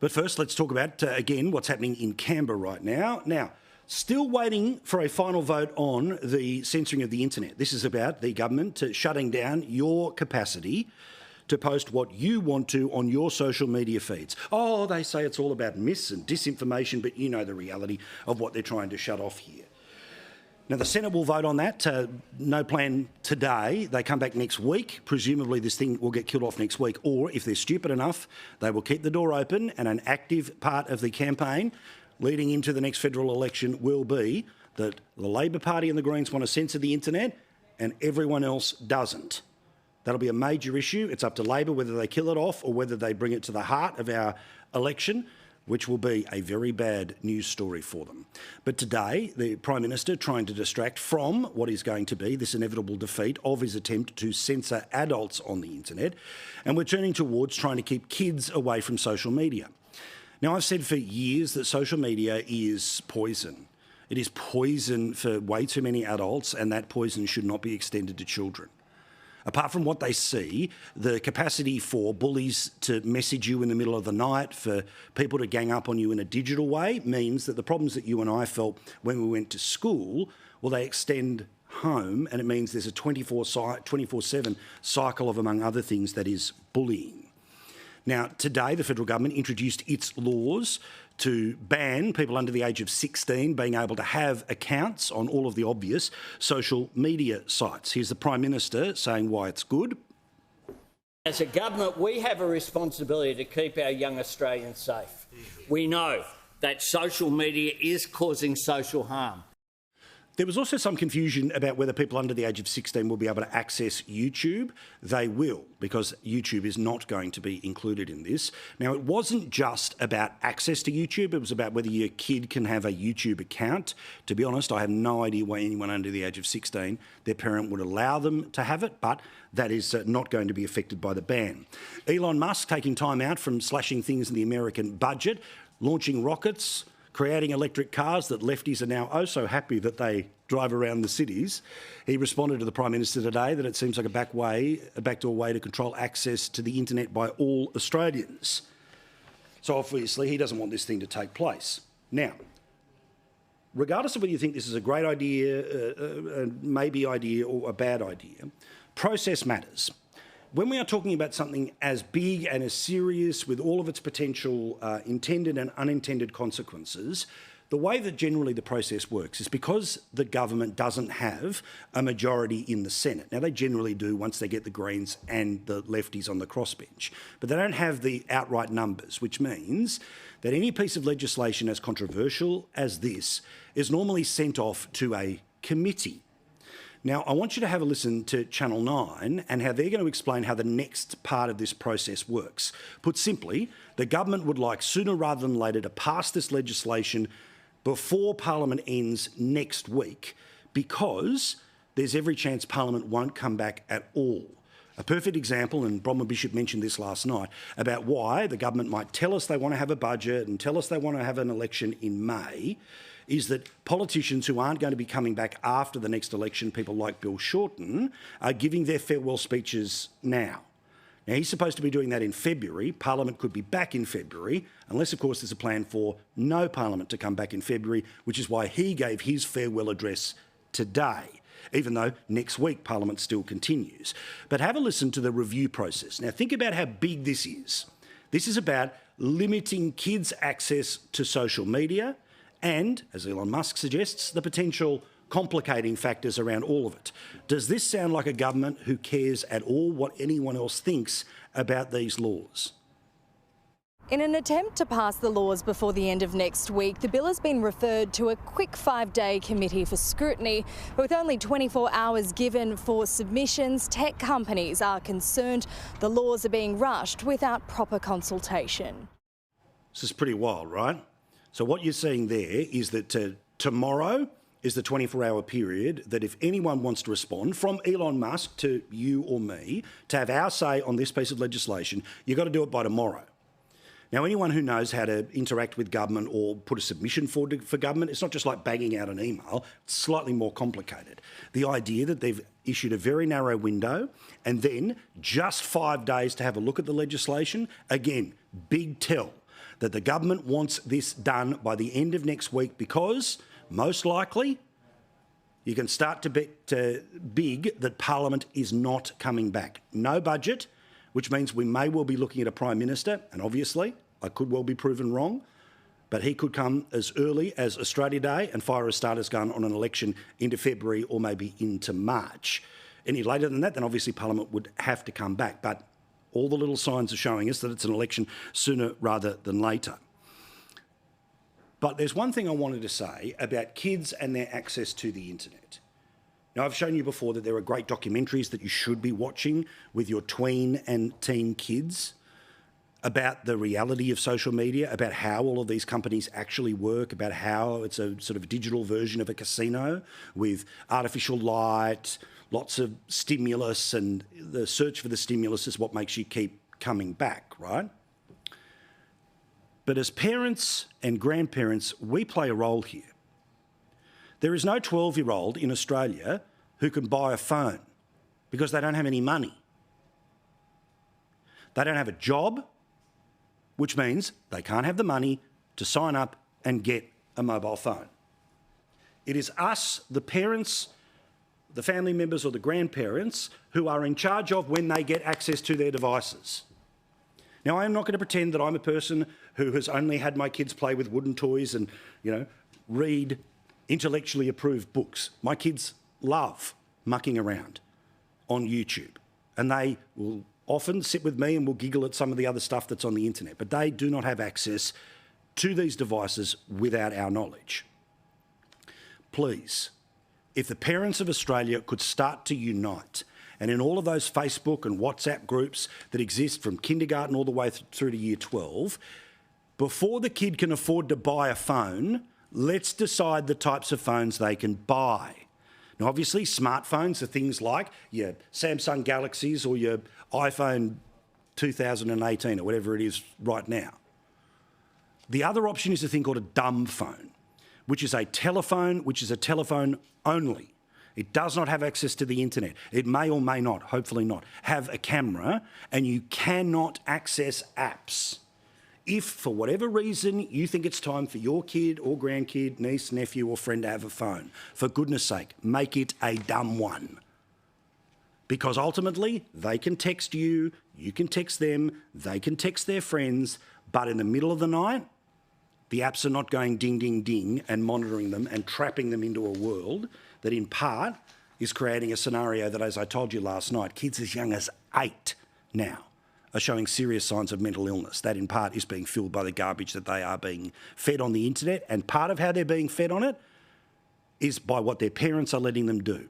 But first, let's talk about, again, what's happening in Canberra right now. Now, still waiting for a final vote on the censoring of the internet. This is about the government shutting down your capacity to post what you want to on your social media feeds. Oh, they say it's all about mis and disinformation, but you know the reality of what they're trying to shut off here. Now, the Senate will vote on that. No plan today. They come back next week. Presumably this thing will get killed off next week. Or if they're stupid enough, they will keep the door open, and an active part of the campaign leading into the next federal election will be that the Labor Party and the Greens want to censor the internet and everyone else doesn't. That'll be a major issue. It's up to Labor whether they kill it off or whether they bring it to the heart of our election, which will be a very bad news story for them. But today, the Prime Minister trying to distract from what is going to be this inevitable defeat of his attempt to censor adults on the internet, and we're turning towards trying to keep kids away from social media. Now, I've said for years that social media is poison. It is poison for way too many adults, and that poison should not be extended to children. Apart from what they see, the capacity for bullies to message you in the middle of the night, for people to gang up on you in a digital way, means that the problems that you and I felt when we went to school, well, they extend home, and it means there's a 24/7 cycle of, among other things, that is bullying. Now, today, the federal government introduced its laws to ban people under the age of 16 being able to have accounts on all of the obvious social media sites. Here's the Prime Minister saying why it's good. As a government, we have a responsibility to keep our young Australians safe. We know that social media is causing social harm. There was also some confusion about whether people under the age of 16 will be able to access YouTube. They will, because YouTube is not going to be included in this. Now, it wasn't just about access to YouTube. It was about whether your kid can have a YouTube account. To be honest, I have no idea why anyone under the age of 16, their parent would allow them to have it, but that is not going to be affected by the ban. Elon Musk taking time out from slashing things in the American budget, launching rockets, creating electric cars that lefties are now oh so happy that they drive around the cities. He responded to the Prime Minister today that it seems like a backdoor way to control access to the internet by all Australians. So obviously he doesn't want this thing to take place. Now, regardless of whether you think this is a great idea, a maybe idea or a bad idea, process matters. When we are talking about something as big and as serious with all of its potential intended and unintended consequences, the way that generally the process works is because the government doesn't have a majority in the Senate. Now, they generally do once they get the Greens and the lefties on the crossbench, but they don't have the outright numbers, which means that any piece of legislation as controversial as this is normally sent off to a committee. Now, I want you to have a listen to Channel 9 and how they're going to explain how the next part of this process works. Put simply, the government would like sooner rather than later to pass this legislation before Parliament ends next week, because there's every chance Parliament won't come back at all. A perfect example, and Bronwyn Bishop mentioned this last night, about why the government might tell us they want to have a budget and tell us they want to have an election in May, is that politicians who aren't going to be coming back after the next election, people like Bill Shorten, are giving their farewell speeches now. Now, he's supposed to be doing that in February. Parliament could be back in February, unless, of course, there's a plan for no Parliament to come back in February, which is why he gave his farewell address today, even though next week Parliament still continues. But have a listen to the review process. Now, think about how big this is. This is about limiting kids' access to social media and, as Elon Musk suggests, the potential complicating factors around all of it. Does this sound like a government who cares at all what anyone else thinks about these laws? In an attempt to pass the laws before the end of next week, the bill has been referred to a quick 5-day committee for scrutiny. With only 24 hours given for submissions, tech companies are concerned the laws are being rushed without proper consultation. This is pretty wild, right? So what you're seeing there is that tomorrow is the 24-hour period that if anyone wants to respond, from Elon Musk to you or me, to have our say on this piece of legislation, you've got to do it by tomorrow. Now, anyone who knows how to interact with government or put a submission forward for government, it's not just like banging out an email, it's slightly more complicated. The idea that they've issued a very narrow window and then just 5 days to have a look at the legislation, again, big tell that the government wants this done by the end of next week because, most likely, you can start to bet big that Parliament is not coming back. No budget, which means we may well be looking at a Prime Minister, and obviously I could well be proven wrong, but he could come as early as Australia Day and fire a starter's gun on an election into February or maybe into March. Any later than that, then obviously Parliament would have to come back. But all the little signs are showing us that it's an election sooner rather than later. But there's one thing I wanted to say about kids and their access to the internet. Now, I've shown you before that there are great documentaries that you should be watching with your tween and teen kids about the reality of social media, about how all of these companies actually work, about how it's a sort of digital version of a casino with artificial light, lots of stimulus, and the search for the stimulus is what makes you keep coming back, right? But as parents and grandparents, we play a role here. There is no 12-year-old in Australia who can buy a phone because they don't have any money. They don't have a job, which means they can't have the money to sign up and get a mobile phone. It is us, the parents, the family members or the grandparents, who are in charge of when they get access to their devices. Now, I am not going to pretend that I'm a person who has only had my kids play with wooden toys and, read intellectually approved books. My kids love mucking around on YouTube, and they will often sit with me and will giggle at some of the other stuff that's on the internet, but they do not have access to these devices without our knowledge. Please, if the parents of Australia could start to unite, and in all of those Facebook and WhatsApp groups that exist from kindergarten all the way through to year 12, before the kid can afford to buy a phone, let's decide the types of phones they can buy. Now, obviously, smartphones are things like your Samsung Galaxies or your iPhone 2018 or whatever it is right now. The other option is a thing called a dumb phone, which is a telephone only. It does not have access to the internet. It may or may not, hopefully not, have a camera, and you cannot access apps. If, for whatever reason, you think it's time for your kid or grandkid, niece, nephew or friend to have a phone, for goodness sake, make it a dumb one. Because ultimately, they can text you, you can text them, they can text their friends, but in the middle of the night, the apps are not going ding, ding, ding and monitoring them and trapping them into a world that in part is creating a scenario that, as I told you last night, kids as young as 8 now are showing serious signs of mental illness. That in part is being fueled by the garbage that they are being fed on the internet, and part of how they're being fed on it is by what their parents are letting them do.